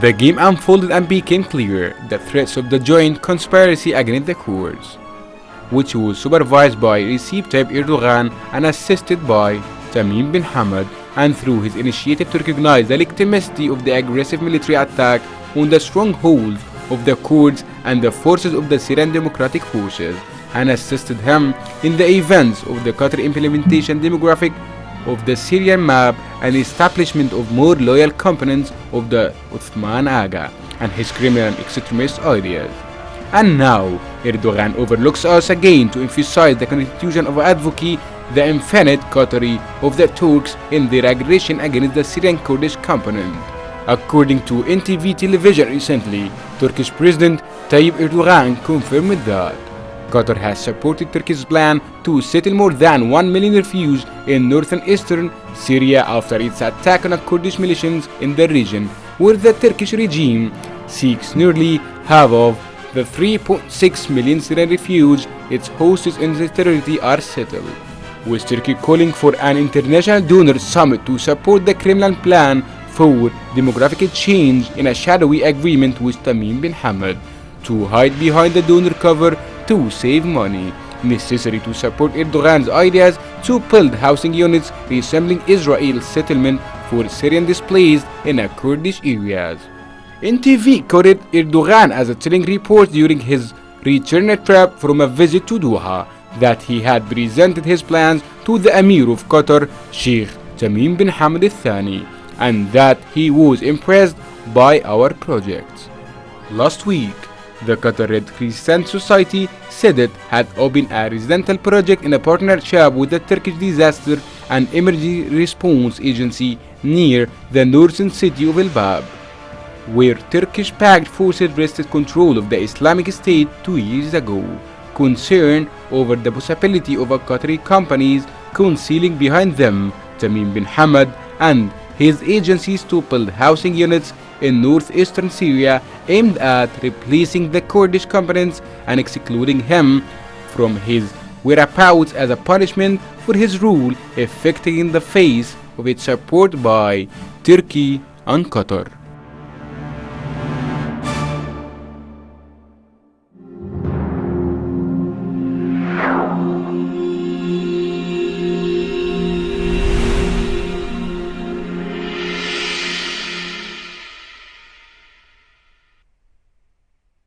The game unfolded and became clear the threats of the joint conspiracy against the Kurds, which was supervised by RecepTayyipErdogan and assisted by Tamim bin Hamad, and through his initiative to recognize the legitimacy of the aggressive military attack on the strongholds of the Kurds and the forces of the Syrian Democratic Forces, and assisted him in the events of the Qatar implementation demographic of the Syrian map and establishment of more loyal components of the Ottoman Aga and his criminal and extremist ideas. And now, Erdogan overlooks us again to emphasize the constitution of advocacy, the infinite Qatari of the Turks in their aggression against the Syrian Kurdish component. According to NTV television recently, Turkish President TayyipErdogan confirmed that Qatar has supported Turkey's plan to settle more than 1 million refugees in northeastern Syria after its attack on Kurdish militias in the region, where the Turkish regime seeks nearly half of the 3.6 million Syrian refugees its hosts in the territory are settled, with Turkey calling for an international donor summit to support the Kremlin plan for demographic change in a shadowy agreement with Tamim bin Hamad to hide behind the donor cover to save money, necessary to support Erdogan's ideas to build housing units resembling Israel's settlement for Syrian displaced in Kurdish areas. NTV quoted Erdogan as telling reports during his return trip from a visit to Doha that he had presented his plans to the Emir of Qatar, Sheikh Tamim bin Hamad al-Thani, and that he was impressed by our projects. Last week, the Qatar Red Crescent Society said it had opened a residential project in a partnership with the Turkish Disaster and Emergency Response Agency near the northern city of El-Bab, where Turkish-backed forces wrested control of the Islamic State 2 years ago, concerned over the possibility of Qatari companies concealing behind them Tamim bin Hamad and his agencies to build housing units in northeastern Syria aimed at replacing the Kurdish components and excluding him from his whereabouts as a punishment for his rule, effecting in the face of its support by Turkey and Qatar.